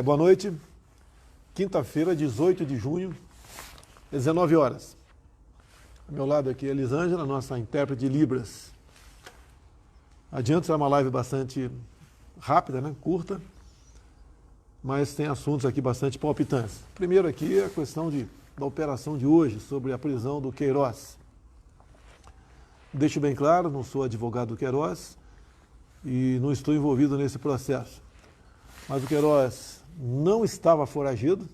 Boa noite. Quinta-feira, 18 de junho, 19 horas. Ao meu lado aqui é a Elisângela, nossa intérprete de Libras. Adiante, será uma live bastante rápida, né? Curta, mas tem assuntos aqui bastante palpitantes. Primeiro aqui é a questão da operação de hoje, sobre a prisão do Queiroz. Deixo bem claro, não sou advogado do Queiroz e não estou envolvido nesse processo. Mas o Queiroz não estava foragido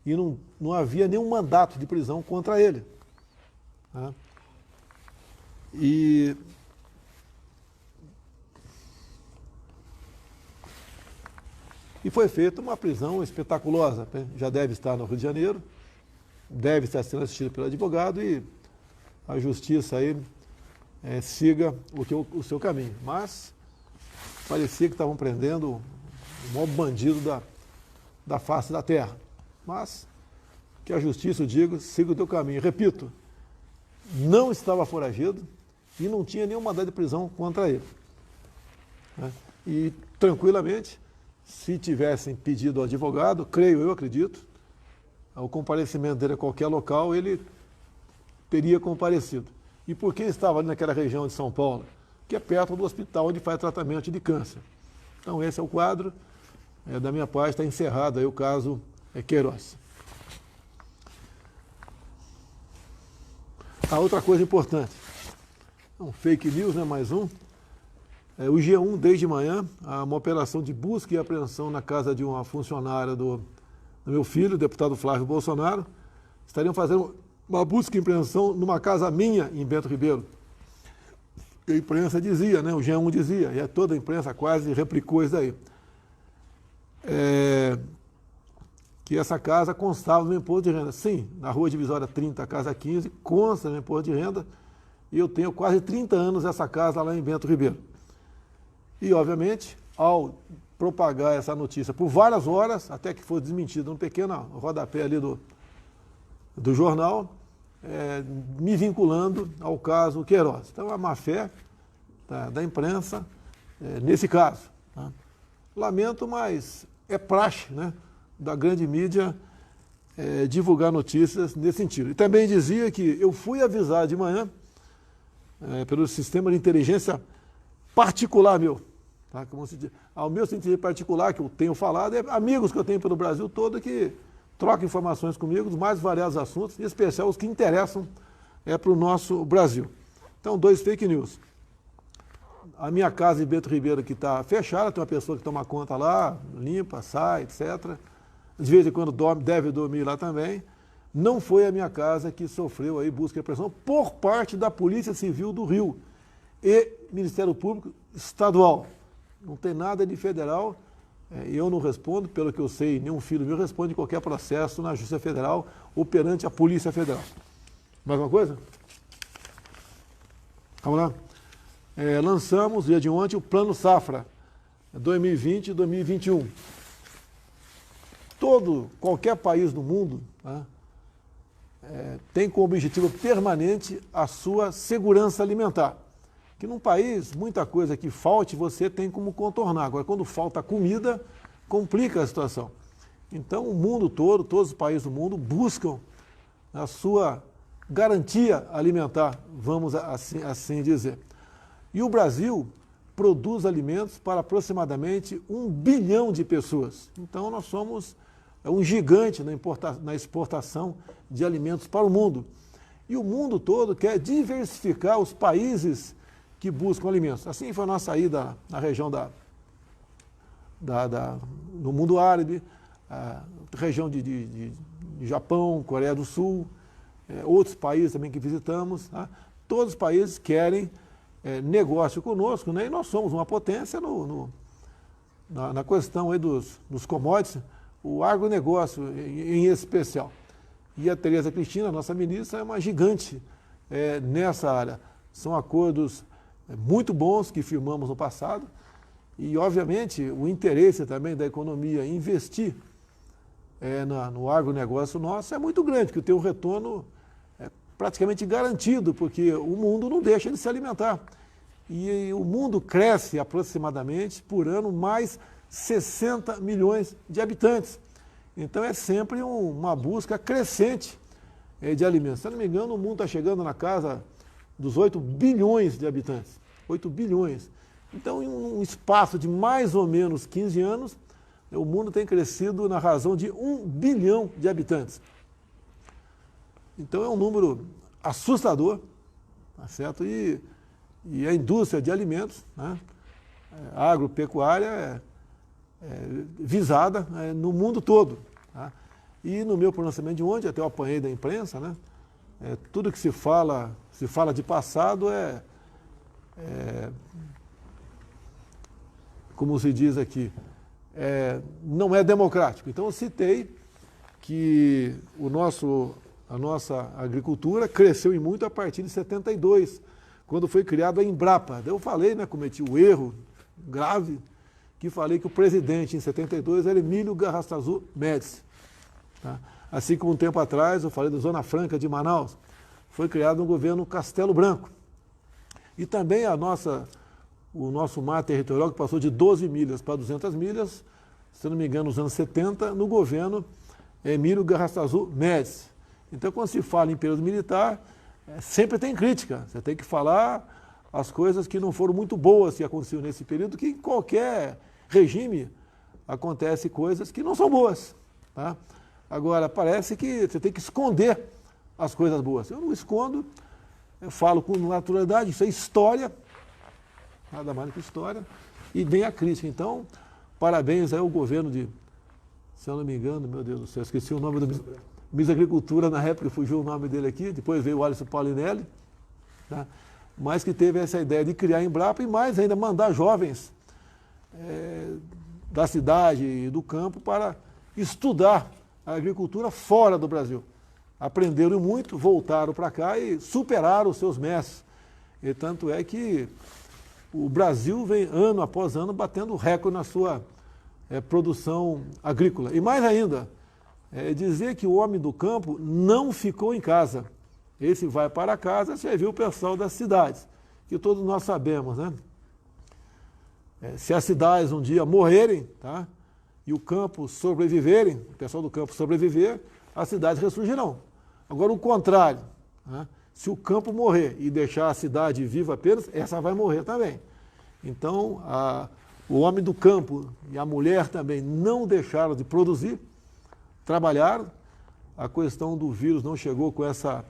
e não havia nenhum mandato de prisão contra ele. Né? E foi feita uma prisão espetaculosa. Né? Já deve estar no Rio de Janeiro, deve estar sendo assistido pelo advogado e a justiça aí siga o seu caminho. Mas parecia que estavam prendendo o maior bandido da face da terra. Mas que a justiça, eu digo, siga o teu caminho. Repito, não estava foragido e não tinha nenhum mandado de prisão contra ele. Né? E tranquilamente, se tivessem pedido ao advogado, eu acredito, o comparecimento dele a qualquer local, ele teria comparecido. E por que estava ali naquela região de São Paulo? Que é perto do hospital onde faz tratamento de câncer. Então esse é o quadro. Da minha parte está encerrado aí o caso Queiroz. A outra coisa importante, um fake news, né, mais um. O G1, desde manhã, há uma operação de busca e apreensão na casa de uma funcionária do meu filho, o deputado Flávio Bolsonaro. Estariam fazendo uma busca e apreensão numa casa minha, em Bento Ribeiro. A imprensa dizia, né, o G1 dizia, e toda a imprensa quase replicou isso daí. Que essa casa constava no meu imposto de renda. Sim, na Rua Divisória 30, casa 15, consta no meu imposto de renda, e eu tenho quase 30 anos essa casa lá em Bento Ribeiro. E, obviamente, ao propagar essa notícia por várias horas, até que foi desmentido num pequeno rodapé ali do jornal, me vinculando ao caso Queiroz. Então, a má-fé da imprensa nesse caso. Né? Lamento, mas é praxe, né, da grande mídia divulgar notícias nesse sentido. E também dizia que eu fui avisado de manhã pelo sistema de inteligência particular meu. Tá? Como se diz, ao meu sentido particular, que eu tenho falado, amigos que eu tenho pelo Brasil todo que trocam informações comigo dos mais variados assuntos, em especial os que interessam para o nosso Brasil. Então, 2 fake news. A minha casa em Bento Ribeiro que está fechada, tem uma pessoa que toma conta lá, limpa, sai, etc. De vez em quando deve dormir lá também. Não foi a minha casa que sofreu aí busca e apreensão por parte da Polícia Civil do Rio e Ministério Público Estadual. Não tem nada de federal, eu não respondo, pelo que eu sei, nenhum filho meu responde qualquer processo na Justiça Federal ou perante a Polícia Federal. Mais uma coisa? Vamos lá? Lançamos, dia de ontem, o Plano Safra 2020 e 2021. Qualquer país do mundo, né, tem como objetivo permanente a sua segurança alimentar. Que num país, muita coisa que falte, você tem como contornar. Agora, quando falta comida, complica a situação. Então, o mundo todo, todos os países do mundo buscam a sua garantia alimentar, vamos assim dizer. E o Brasil produz alimentos para aproximadamente 1 bilhão de pessoas. Então, nós somos um gigante na exportação de alimentos para o mundo. E o mundo todo quer diversificar os países que buscam alimentos. Assim foi a nossa ida na região do mundo árabe, região de Japão, Coreia do Sul, outros países também que visitamos. Tá? Todos os países querem negócio conosco, né? E nós somos uma potência na questão aí dos commodities, o agronegócio em especial. E a Tereza Cristina, nossa ministra, é uma gigante nessa área. São acordos muito bons que firmamos no passado e, obviamente, o interesse também da economia em investir no agronegócio nosso é muito grande, porque tem um retorno praticamente garantido, porque o mundo não deixa de se alimentar. E o mundo cresce aproximadamente por ano mais 60 milhões de habitantes. Então é sempre uma busca crescente de alimentos. Se eu não me engano, o mundo está chegando na casa dos 8 bilhões de habitantes. 8 bilhões. Então, em um espaço de mais ou menos 15 anos, o mundo tem crescido na razão de 1 bilhão de habitantes. Então é um número assustador, tá certo? E a indústria de alimentos, né, a agropecuária visada no mundo todo. Tá? E no meu pronunciamento de ontem, até eu apanhei da imprensa, né, tudo que se fala de passado como se diz aqui, não é democrático. Então eu citei que a nossa agricultura cresceu em muito a partir de 72, quando foi criada a Embrapa. Eu falei, né, cometi o erro grave, que falei que o presidente em 72 era Emílio Garrastazu Médici. Tá? Assim como um tempo atrás eu falei da Zona Franca de Manaus, foi criado no governo Castelo Branco. E também o nosso mar territorial, que passou de 12 milhas para 200 milhas, se não me engano, nos anos 70, no governo Emílio Garrastazu Médici. Então, quando se fala em período militar, sempre tem crítica. Você tem que falar as coisas que não foram muito boas que aconteceram nesse período, que em qualquer regime acontece coisas que não são boas. Tá? Agora, parece que você tem que esconder as coisas boas. Eu não escondo, eu falo com naturalidade, isso é história, nada mais do que história, e vem a crítica. Então, parabéns ao governo se eu não me engano, meu Deus do céu, esqueci o nome do ministro da Agricultura, na época fugiu o nome dele aqui, depois veio o Alisson Paulinelli, tá? Mas que teve essa ideia de criar a Embrapa e mais ainda mandar jovens da cidade e do campo para estudar a agricultura fora do Brasil. Aprenderam muito, voltaram para cá e superaram os seus mestres. E tanto é que o Brasil vem ano após ano batendo recorde na sua produção agrícola. E mais ainda, dizer que o homem do campo não ficou em casa. Esse vai para casa, você viu o pessoal das cidades, que todos nós sabemos, né? Se as cidades um dia morrerem, tá, e o campo sobreviverem, o pessoal do campo sobreviver, as cidades ressurgirão. Agora, o contrário, né? Se o campo morrer e deixar a cidade viva apenas, essa vai morrer também. Então, o homem do campo e a mulher também não deixaram de produzir, trabalharam. A questão do vírus não chegou com essa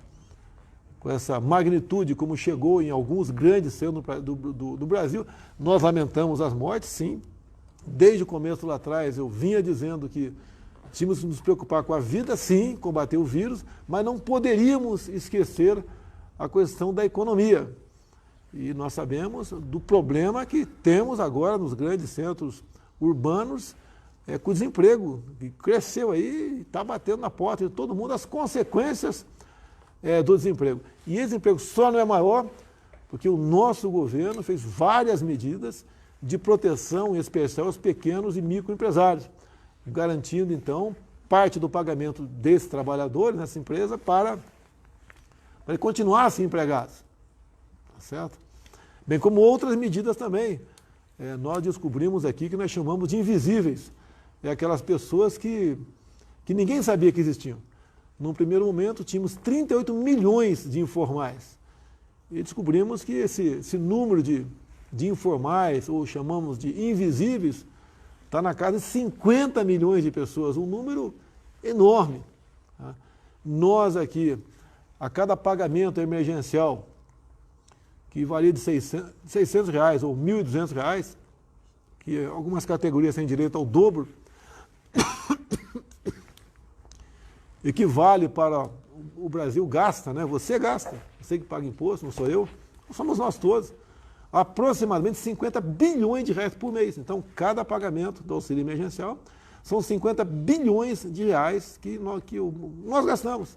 magnitude como chegou em alguns grandes centros do Brasil. Nós lamentamos as mortes, sim. Desde o começo lá atrás eu vinha dizendo que tínhamos que nos preocupar com a vida, sim, combater o vírus, mas não poderíamos esquecer a questão da economia. E nós sabemos do problema que temos agora nos grandes centros urbanos, com o desemprego, que cresceu aí, está batendo na porta de todo mundo, as consequências do desemprego. E esse desemprego só não é maior porque o nosso governo fez várias medidas de proteção especial aos pequenos e microempresários, garantindo, então, parte do pagamento desses trabalhadores nessa empresa para continuar assim empregados. Tá certo? Bem como outras medidas também. Nós descobrimos aqui que nós chamamos de invisíveis. Aquelas pessoas que ninguém sabia que existiam. Num primeiro momento, tínhamos 38 milhões de informais. E descobrimos que esse número de informais, ou chamamos de invisíveis, está na casa de 50 milhões de pessoas, um número enorme. Tá? Nós aqui, a cada pagamento emergencial, que varia de R$600 ou R$1.200, que algumas categorias têm direito ao dobro, equivale para o Brasil gasta, né? Você gasta, você que paga imposto, não sou eu, somos nós todos, aproximadamente 50 bilhões de reais por mês. Então, cada pagamento do auxílio emergencial são 50 bilhões de reais que nós gastamos.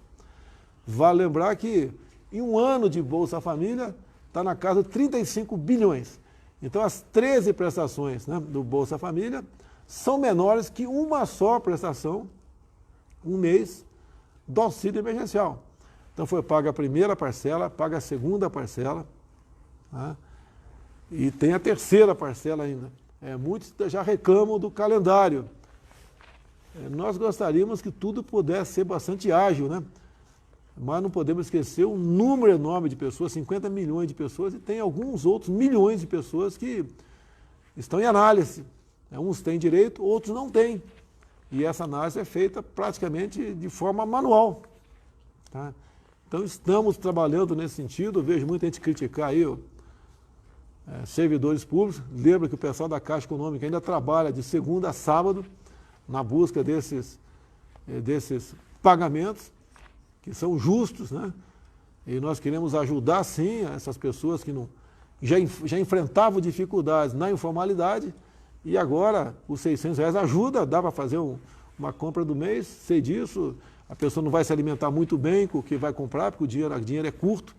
Vale lembrar que em um ano de Bolsa Família está na casa de 35 bilhões. Então, as 13 prestações, né, do Bolsa Família são menores que uma só prestação, um mês, do auxílio emergencial. Então foi paga a primeira parcela, paga a segunda parcela, tá? E tem a terceira parcela ainda. Muitos já reclamam do calendário. Nós gostaríamos que tudo pudesse ser bastante ágil, né? Mas não podemos esquecer um número enorme de pessoas, 50 milhões de pessoas, e tem alguns outros milhões de pessoas que estão em análise. Uns têm direito, outros não têm. E essa análise é feita praticamente de forma manual. Tá? Então estamos trabalhando nesse sentido. Eu vejo muita gente criticar aí servidores públicos. Lembra que o pessoal da Caixa Econômica ainda trabalha de segunda a sábado na busca desses pagamentos, que são justos, né? E nós queremos ajudar, sim, essas pessoas que não, já enfrentavam dificuldades na informalidade, e agora os R$600 ajuda, dá para fazer uma compra do mês, sei disso, a pessoa não vai se alimentar muito bem com o que vai comprar, porque o dinheiro é curto,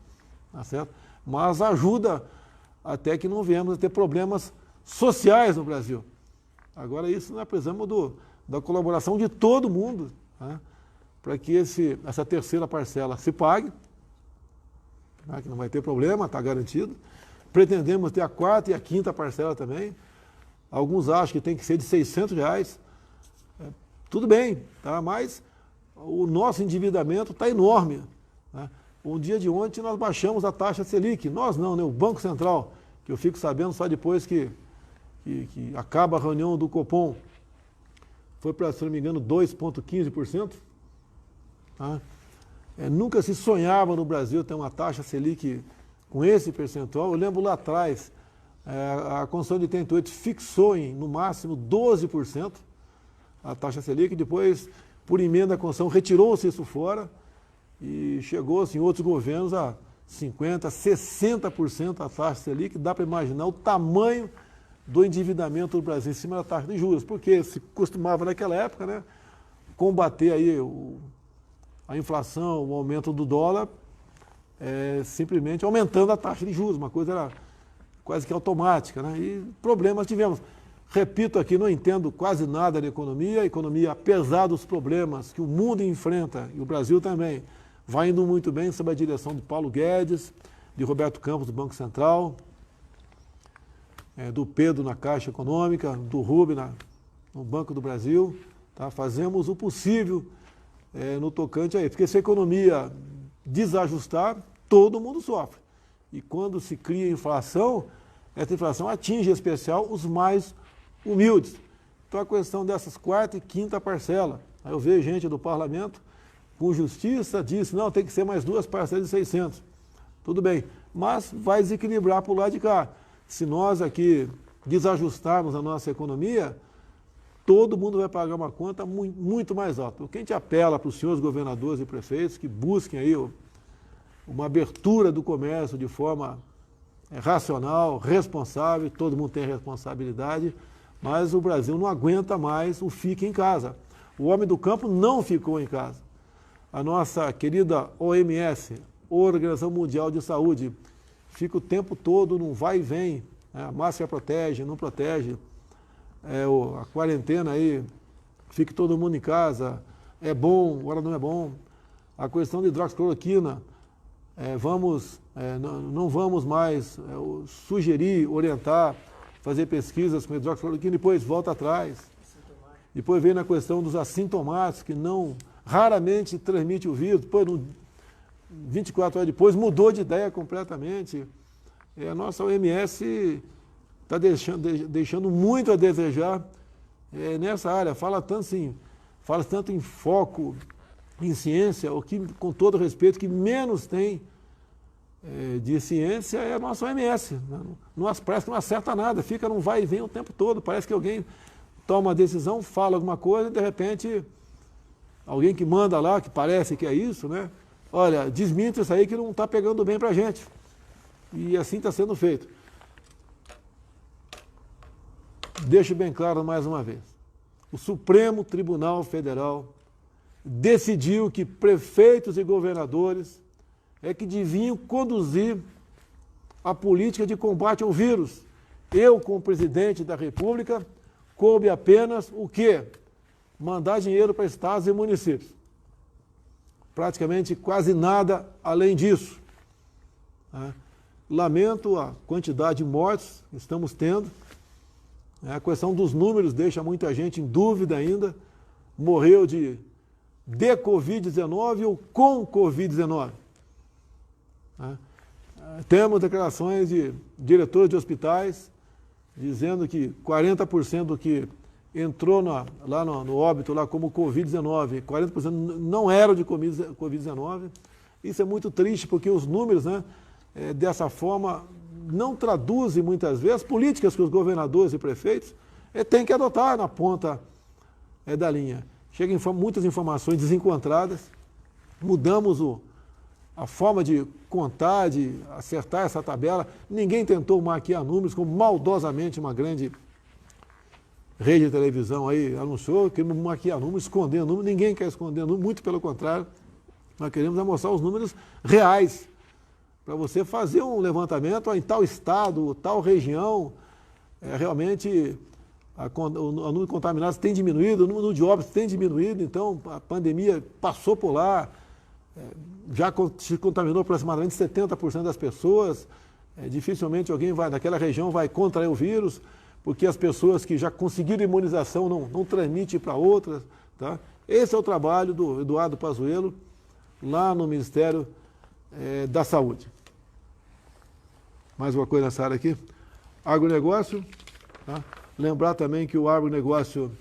tá certo? Mas ajuda até que não venhamos a ter problemas sociais no Brasil. Agora isso nós precisamos da colaboração de todo mundo, né? Para que essa terceira parcela se pague, né? Que não vai ter problema, está garantido. Pretendemos ter a quarta e a quinta parcela também. Alguns acham que tem que ser de R$600. Tudo bem, tá? Mas o nosso endividamento está enorme, né? Um dia de ontem nós baixamos a taxa Selic. Nós não, né? O Banco Central, que eu fico sabendo só depois que acaba a reunião do Copom, foi para, se não me engano, 2,15%. Tá? Nunca se sonhava no Brasil ter uma taxa Selic com esse percentual. Eu lembro lá atrás, a Constituição de 88 fixou no máximo 12% a taxa Selic, depois, por emenda da Constituição, retirou-se isso fora e chegou-se em outros governos a 50%, 60% a taxa Selic. Dá para imaginar o tamanho do endividamento do Brasil em cima da taxa de juros, porque se costumava naquela época, né, combater aí a inflação, o aumento do dólar, simplesmente aumentando a taxa de juros, uma coisa era quase que automática, né? E problemas tivemos. Repito aqui, não entendo quase nada de economia. A economia, apesar dos problemas que o mundo enfrenta, e o Brasil também, vai indo muito bem sob a direção de Paulo Guedes, de Roberto Campos, do Banco Central, do Pedro na Caixa Econômica, do Rubem no Banco do Brasil. Tá? Fazemos o possível no tocante a isso, porque se a economia desajustar, todo mundo sofre. E quando se cria inflação, essa inflação atinge em especial os mais humildes. Então a questão dessas quarta e quinta parcela, aí eu vejo gente do parlamento com justiça, disse, não, tem que ser mais duas parcelas de 600. Tudo bem, mas vai desequilibrar para o lado de cá. Se nós aqui desajustarmos a nossa economia, todo mundo vai pagar uma conta muito mais alta. O que a gente apela para os senhores governadores e prefeitos que busquem aí uma abertura do comércio de forma racional, responsável, todo mundo tem responsabilidade, mas o Brasil não aguenta mais o fique em casa. O homem do campo não ficou em casa. A nossa querida OMS, Organização Mundial de Saúde, fica o tempo todo num vai e vem, né? A máscara protege, não protege, a quarentena aí, fique todo mundo em casa, é bom, agora não é bom. A questão de hidroxicloroquina, não vamos mais sugerir, orientar, fazer pesquisas com hidroxicloroquina, depois volta atrás. Depois vem na questão dos assintomáticos, que raramente transmite o vírus, depois, 24 horas depois, mudou de ideia completamente. A nossa OMS está deixando muito a desejar nessa área. Fala tanto em foco, em ciência, o que, com todo respeito, que menos tem de ciência é a nossa OMS. Né? Parece que não acerta nada, fica num vai e vem o tempo todo. Parece que alguém toma uma decisão, fala alguma coisa e, de repente, alguém que manda lá, que parece que é isso, né? Olha, desminta isso aí que não está pegando bem para a gente. E assim está sendo feito. Deixo bem claro mais uma vez. O Supremo Tribunal Federal decidiu que prefeitos e governadores que deviam conduzir a política de combate ao vírus. Eu, como presidente da República, coube apenas o quê? Mandar dinheiro para estados e municípios. Praticamente quase nada além disso. Né? lamento a quantidade de mortes que estamos tendo. A questão dos números deixa muita gente em dúvida ainda. Morreu de Covid-19 ou com Covid-19. Temos declarações de diretores de hospitais dizendo que 40% do que entrou lá no óbito lá como Covid-19, 40% não eram de Covid-19. Isso é muito triste, porque os números, né, dessa forma, não traduzem muitas vezes as políticas que os governadores e prefeitos têm que adotar na ponta da linha. Chegam muitas informações desencontradas, mudamos a forma de contar, de acertar essa tabela. Ninguém tentou maquiar números, como maldosamente uma grande rede de televisão aí anunciou, que maquiar números, esconder números. Ninguém quer esconder números, muito pelo contrário. Nós queremos mostrar os números reais, para você fazer um levantamento em tal estado, tal região, realmente o número de contaminados tem diminuído, o número de óbitos tem diminuído, então a pandemia passou por lá, já se contaminou aproximadamente 70% das pessoas, dificilmente alguém daquela região vai contrair o vírus, porque as pessoas que já conseguiram imunização não transmitem para outras. Tá? Esse é o trabalho do Eduardo Pazuello, lá no Ministério da Saúde. Mais uma coisa nessa área aqui. Agronegócio. Tá? Lembrar também que o agronegócio,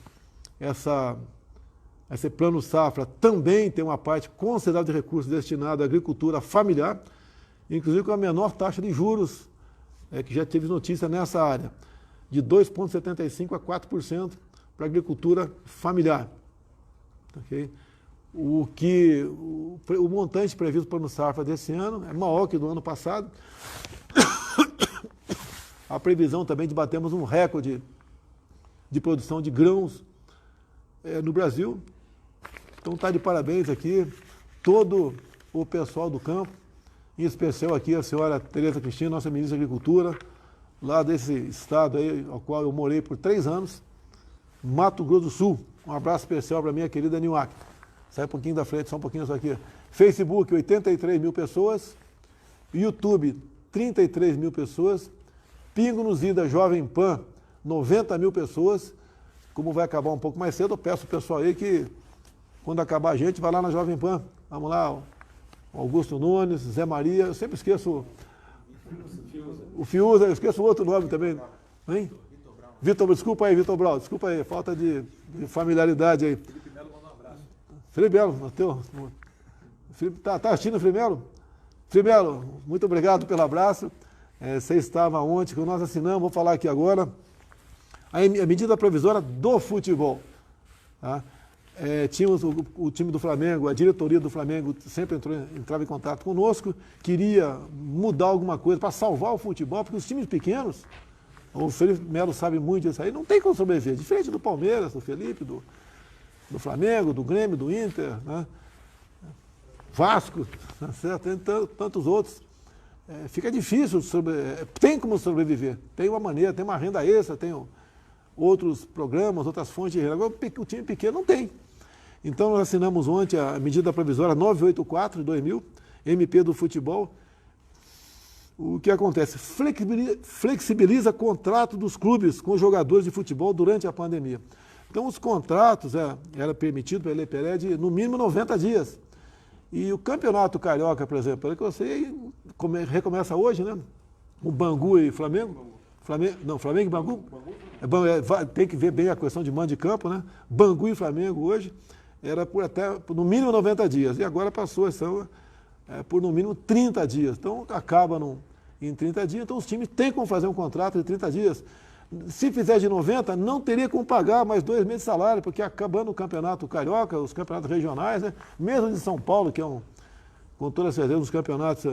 esse plano safra, também tem uma parte considerável de recursos destinado à agricultura familiar, inclusive com a menor taxa de juros, que já teve notícia nessa área, de 2,75% a 4% para a agricultura familiar. Okay? O montante previsto para o plano safra desse ano é maior que do ano passado. A previsão também de batermos um recorde de produção de grãos no Brasil. Então está de parabéns aqui todo o pessoal do campo, em especial aqui a senhora Tereza Cristina, nossa ministra da Agricultura, lá desse estado aí, ao qual eu morei por 3 anos, Mato Grosso do Sul. Um abraço especial para a minha querida Nilhac. Sai um pouquinho da frente, só um pouquinho só aqui. Facebook, 83 mil pessoas. YouTube, 33 mil pessoas. Pingo nos Ida Jovem Pan, 90 mil pessoas. Como vai acabar um pouco mais cedo, eu peço ao pessoal aí que, quando acabar a gente, vai lá na Jovem Pan. Vamos lá, o Augusto Nunes, Zé Maria, eu sempre esqueço o Fiuza, eu esqueço o outro nome também. Hein? Vitor, desculpa aí, Vitor Brau, desculpa aí, falta de familiaridade aí. Felipe Melo mandou um abraço. Felipe Melo, tá assistindo o Felipe Melo? Felipe Melo, muito obrigado pelo abraço. Você estava ontem, que nós assinamos, vou falar aqui agora, a medida provisória do futebol. Tá? Tínhamos o time do Flamengo, a diretoria do Flamengo sempre entrava em contato conosco, queria mudar alguma coisa para salvar o futebol, porque os times pequenos, o Felipe Melo sabe muito disso aí, não tem como sobreviver, diferente do Palmeiras, do Felipe, do Flamengo, do Grêmio, do Inter, né? Vasco, tá certo? Tem tantos outros. Fica difícil, tem como sobreviver, tem uma maneira, tem uma renda extra, tem outros programas, outras fontes de renda. Agora o time pequeno não tem. Então nós assinamos ontem a medida provisória 984 de 2000, MP do futebol. O que acontece? Flexibiliza contrato dos clubes com jogadores de futebol durante a pandemia. Então os contratos era permitido para ele de no mínimo 90 dias. E o Campeonato Carioca, por exemplo, que você recomeça hoje, né? O Bangu e Flamengo. Flamengo e Bangu. Tem que ver bem a questão de mando de campo, né? Bangu e Flamengo hoje era por no mínimo 90 dias. E agora passou por no mínimo 30 dias. Então acaba em 30 dias. Então os times têm como fazer um contrato de 30 dias. Se fizer de 90, não teria como pagar mais 2 meses de salário, porque acabando o Campeonato Carioca, os campeonatos regionais, né? Mesmo de São Paulo, que é com toda certeza, um dos campeonatos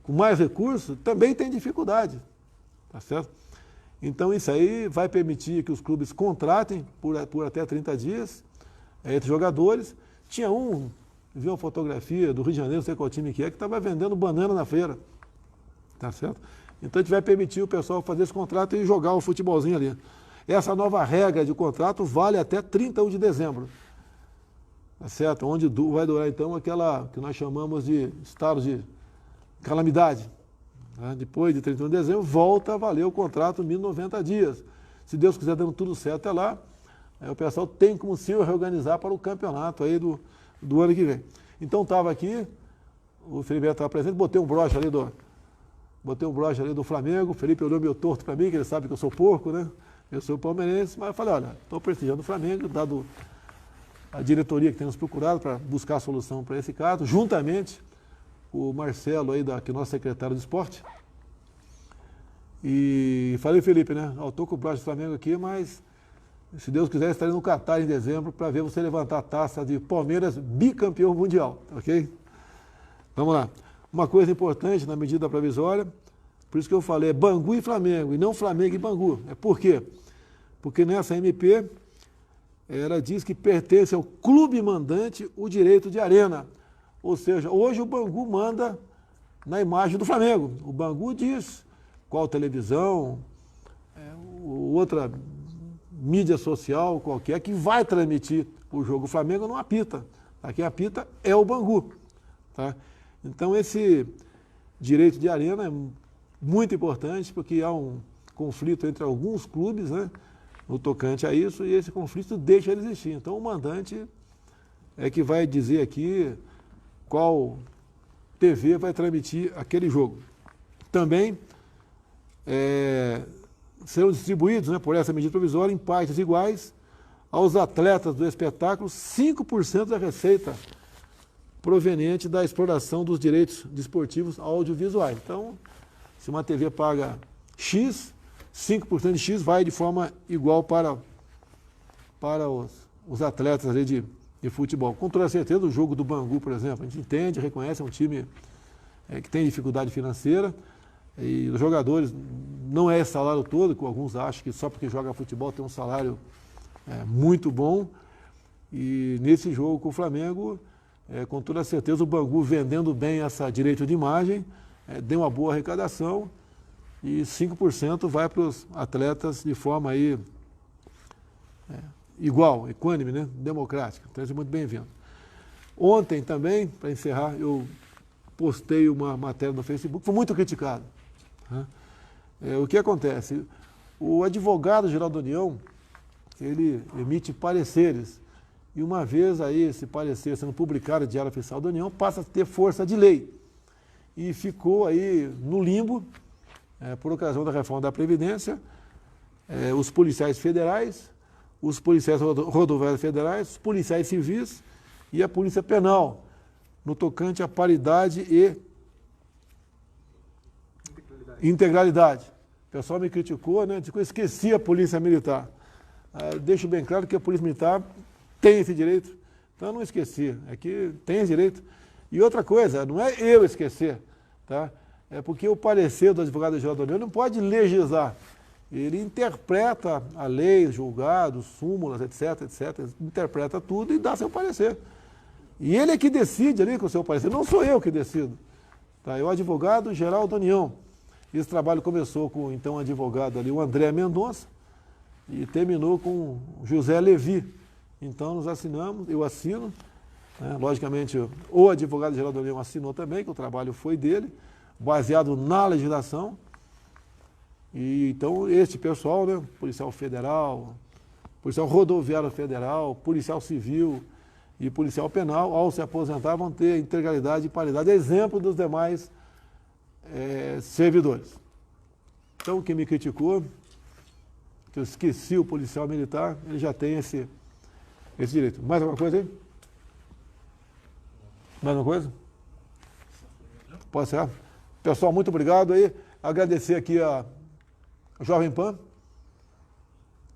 com mais recursos, também tem dificuldade. Tá certo? Então isso aí vai permitir que os clubes contratem por até 30 dias entre jogadores. Tinha vi uma fotografia do Rio de Janeiro, não sei qual time que estava vendendo banana na feira. Tá certo? Então a gente vai permitir o pessoal fazer esse contrato e jogar o futebolzinho ali. Essa nova regra de contrato vale até 31 de dezembro. Tá certo? Onde vai durar então aquela que nós chamamos de estado de calamidade. Né? Depois de 31 de dezembro, volta a valer o contrato 1.090 dias. Se Deus quiser dando tudo certo até lá, o pessoal tem como se reorganizar para o campeonato aí do ano que vem. Então estava aqui, o Felipe estava presente, botei um broche ali do Flamengo, o Felipe olhou meio torto para mim, que ele sabe que eu sou porco, né? Eu sou palmeirense, mas eu falei, olha, estou prestigiando o Flamengo, dado a diretoria que tem nos procurado para buscar a solução para esse caso, juntamente com o Marcelo aí, que é nosso secretário de esporte. E falei, Felipe, né? Eu estou com o broche do Flamengo aqui, mas se Deus quiser, estarei no Catar em dezembro para ver você levantar a taça de Palmeiras bicampeão mundial, ok? Vamos lá. Uma coisa importante na medida provisória, por isso que eu falei, é Bangu e Flamengo, e não Flamengo e Bangu. Por quê? Porque nessa MP, ela diz que pertence ao clube mandante o direito de arena. Ou seja, hoje o Bangu manda na imagem do Flamengo. O Bangu diz qual televisão, outra mídia social qualquer que vai transmitir o jogo. O Flamengo não apita. Quem apita é o Bangu. Tá? Então esse direito de arena é muito importante porque há um conflito entre alguns clubes, né, no tocante a isso, e esse conflito deixa ele existir. Então o mandante é que vai dizer aqui qual TV vai transmitir aquele jogo. Também serão distribuídos, né, por essa medida provisória, em partes iguais aos atletas do espetáculo 5% da receita proveniente da exploração dos direitos desportivos audiovisuais. Então, se uma TV paga X, 5% de X vai de forma igual para os atletas ali de futebol. Com toda certeza, o jogo do Bangu, por exemplo, a gente entende, reconhece, é um time que tem dificuldade financeira, e os jogadores, não é esse salário todo, que alguns acham que só porque joga futebol tem um salário muito bom, e nesse jogo com o Flamengo, com toda certeza o Bangu vendendo bem essa direito de imagem, deu uma boa arrecadação, e 5% vai para os atletas de forma aí, igual, equânime, né? Democrática. Então, isso é muito bem-vindo. Ontem também, para encerrar, eu postei uma matéria no Facebook, foi muito criticado. Né? O que acontece? O advogado-geral da União, ele emite pareceres, e uma vez aí esse parecer sendo publicado no Diário Oficial da União, passa a ter força de lei. E ficou aí no limbo, por ocasião da reforma da Previdência, os policiais federais, os policiais rodoviários federais, os policiais civis e a Polícia Penal, no tocante à paridade e integralidade. O pessoal me criticou, né? Eu esqueci a Polícia Militar. Deixo bem claro que a Polícia Militar tem esse direito, então eu não esqueci, é que tem esse direito. E outra coisa, não é eu esquecer, tá? É porque o parecer do advogado-geral da União não pode legislar. Ele interpreta a lei, julgados, súmulas, etc., interpreta tudo e dá seu parecer. E ele é que decide ali com o seu parecer, não sou eu que decido. Tá? É o advogado-geral da União. Esse trabalho começou com, então, o advogado ali, o André Mendonça, e terminou com o José Levi. Então, nós assinamos, eu assino, né? Logicamente, o advogado-geral da União assinou também, que o trabalho foi dele, baseado na legislação. E então, este pessoal, né, policial federal, policial rodoviário federal, policial civil e policial penal, ao se aposentar, vão ter integralidade e paridade, exemplo dos demais servidores. Então, quem me criticou, que eu esqueci o policial militar, ele já tem esse direito. Mais alguma coisa aí? Mais alguma coisa? Pode ser? Pessoal, muito obrigado aí. Agradecer aqui a Jovem Pan,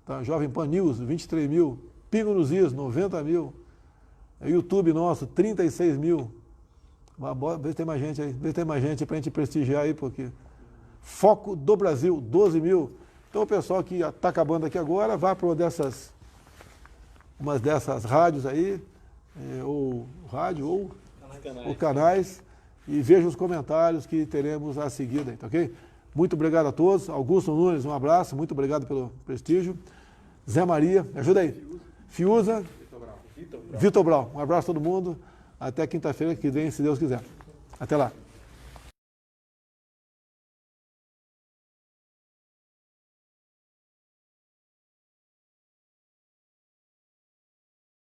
tá? Jovem Pan News, 23 mil. Pingo nos Is, 90 mil. YouTube nosso, 36 mil. Vê se tem mais gente aí. Vê se tem mais gente para a gente prestigiar aí, porque... Foco do Brasil, 12 mil. Então o pessoal que está acabando aqui agora, vá para umas dessas rádios aí, ou rádio, ou canais, e veja os comentários que teremos a seguir aí, tá ok? Muito obrigado a todos. Augusto Nunes, um abraço, muito obrigado pelo prestígio. Zé Maria, me ajuda aí. Fiuza. Vitor Brau. Um abraço a todo mundo. Até quinta-feira que vem, se Deus quiser. Até lá.